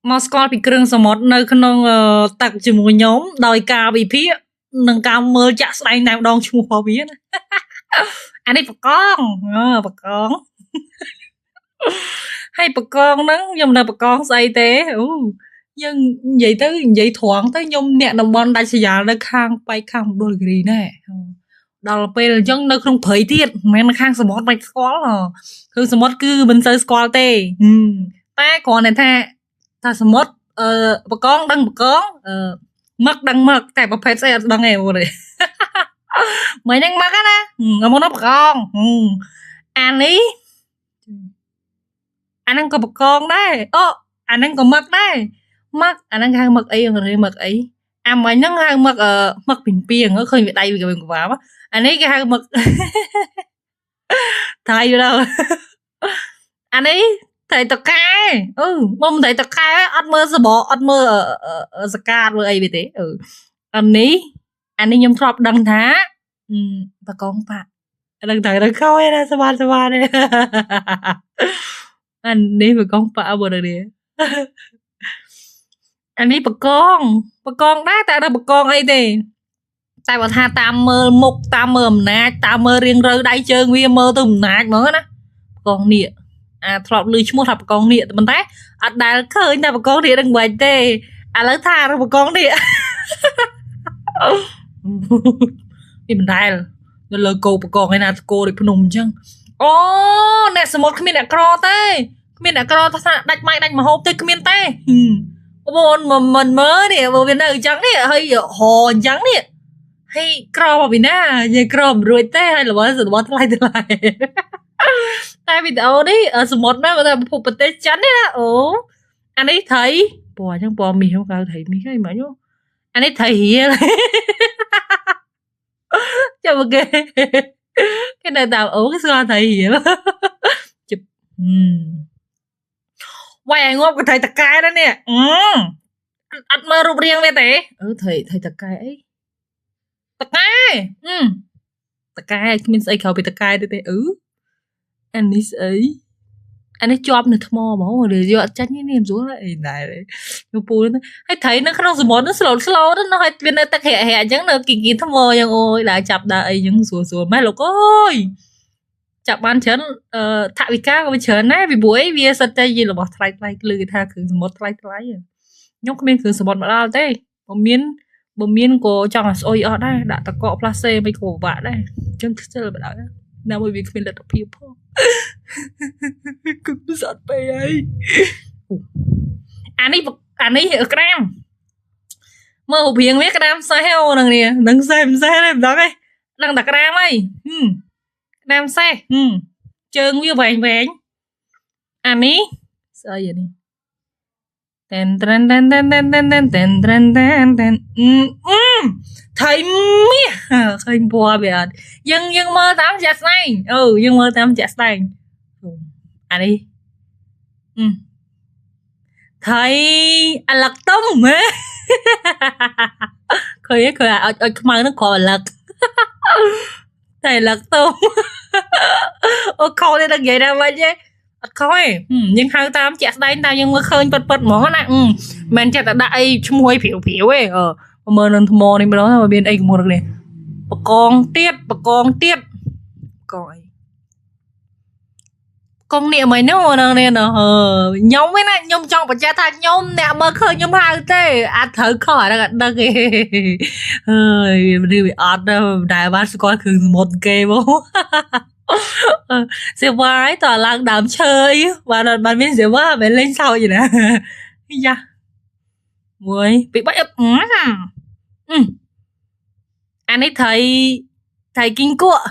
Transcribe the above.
មកស្គាល់ពីគ្រឿងសមុទ្រនៅក្នុងទឹកជាមួយខ្ញុំដោយការវិភាគនិងការមើលចាក់ស្ដែងតែម្ដងឈ្មោះរបស់វាណាអានេះបកងបកងហើយបកងហ្នឹងខ្ញុំនៅបកងស្អីទេអូយើងនិយាយទៅនិយាយត្រង់ទៅខ្ញុំអ្នកតំបន់ដាច់ស្រយាលនៅខាងបែកខាងមណ្ឌលគិរីណែដល់ពេលអញ្ចឹងនៅក្នុងព្រៃទៀតមិនមែនខាងសមុទ្រមិនស្គាល់គឺសមុទ្រគឺមិនសូវស្គាល់ទេតែគ្រាន់តែថាសមុទ្របកងដឹងបកងមឹកដឹងមឹកតែប្រភេទស្អីអត់ដឹងទេអូនមិនហ្នឹងមឹកណាមកនោះបកងអានេះអាហ្នឹងក៏បកងដែរអូអាហ្នឹងក៏មឹកដែរមឹកអាហ្នឹងហៅមឹកអីឬមឹកអីអាមិញហ្នឹងហៅមឹកមឹកពីពីងឃើញវាដៃវាក្បាលអានេះគេហៅមឹកថៃទៅអានេះត្រីតកែមុំត្រីតកែអត់មើលសបអត់មើលសកាតមើលអីវាទេអានេះខ្ញុំធ្លាប់ដឹងថាបកងប៉ដឹងតែដល់ខោឯណាសវ៉ាទេអានេះបកងប៉មើលនេះអានេះបកងដែរតែដល់បកងអីទេតែបើថាតាមមើលមុខតាមមើលអំណាចតាមមើលរៀងរើដៃជើងវាមើលទៅអំណាចហ្មងណាបកងនេះធ្លាប់ឮឈ្មោះថាបកងនេះប៉ុន្តែអត់ដែលឃើញតែបកងនេះនឹងបាច់ទេឥឡូវថាបកងនេះវាមិនដែលនៅលើគោបកងឯណាគោដូចភ្នំអញ្ចឹងអូអ្នកសមុទ្រគ្មានអ្នកក្រទេគ្មានអ្នកក្រថាដាច់ម៉ៃដាច់មហូបទេគ្មានទេបងមិនមើលនេះវានៅអញ្ចឹងនេះហើយហអញ្ចឹងនេះហើយក្រមកពីណានិយាយក្រមិនរួចទេហើយរបស់ថ្លៃតែវីដេអូនេះសមុទ្រណាបើថាប្រទេសចិននេះណាអូអានេះថៃពណ៌អញ្ចឹងពណ៌មាសគេថៃមាសហ្នឹងហ្មងអានេះថៃរៀលចាំគេនៅតាមអូគេស្គាល់ថៃរៀលជិបវាយឲ្យងាប់ក៏ថៃតកែដែរនេះអត់មើលរូបរាងវាទេថៃតកែអីតកែតកែគ្មានស្អីក្រៅពីតកែទេអានេះស្អីអានេះជាប់នៅថ្មហ្មងឬយកអត់ចាញ់នេះមិនស្រួលអីដែរខ្ញុំពូហើយត្រីនៅក្នុងសមុទ្រនោះស្លូតទៅនៅហើយវានៅទឹករាក់អញ្ចឹងនៅគីថ្មយ៉ាងអូយដើរចាប់ដើរអីអញ្ចឹងស្រួលម៉ែលោកអើយចាប់បានច្រើនថវិកាក៏វាច្រើនដែរពីព្រោះអីវាសិតតែជារបស់ថ្លៃគឺគេថាគ្រឿងសមុទ្រថ្លៃខ្ញុំគ្មានគ្រឿងសមុទ្រមកដល់ទេបើមានក៏ចង់ឲ្យស្អុយអស់ដែរដាក់តកកផ្លាស្ទិកមិនក៏ពិបាកដែរអញ្ចឹងខ្ជិលបណ្ដោយណាមួយវាគ្មានលទ្ធភាពផងគឺសត្វពេកហើយអានេះក្រាមមើលរូបរាងវាក្រាមសេះអូនឹងនេះនឹងសេះទេមិនដឹងទេដឹងតែក្រាមហើយក្រាមសេះជើងវាវែងអានេះស្អីអានេះតែនថៃមាសឃើញពណ៌វាអត់យើងមើលតាមចាក់ស្ដែងយើងមើលតាមចាក់ស្ដែងអានេះថៃអាឡឹកទុំឃើញឲ្យខ្មៅនឹងគ្រាន់អាឡឹកតែអាឡឹកទុំអូខោនេះដល់និយាយដល់វិញទេអត់ខុសទេយើងហៅតាមជាក់ស្ដែងតាមយើងមើលឃើញពិតហ្មងណាមិនចេះតែដាក់អីឈ្មោះអីព្រាវទេមើលនឹងថ្មនេះម្ដងថាមានអីជាមួយនេះបកងទៀតបកងអីកងនេះមិនហ្នឹងនៅនេះខ្ញុំឯណាខ្ញុំចង់បញ្ជាក់ថាខ្ញុំអ្នកមើលឃើញខ្ញុំហៅទេអាចត្រូវខុសអាហ្នឹងអត់ដឹងទេហើយវាអត់ដែរបានស្គាល់គ្រឿងសមុទ្រគេមកសេវាយតឡើងដើមឈើអីបានមានសេវាមិនលេងសើចណាយ៉ាមួយពីបាច់អានេះថៃគីងគក់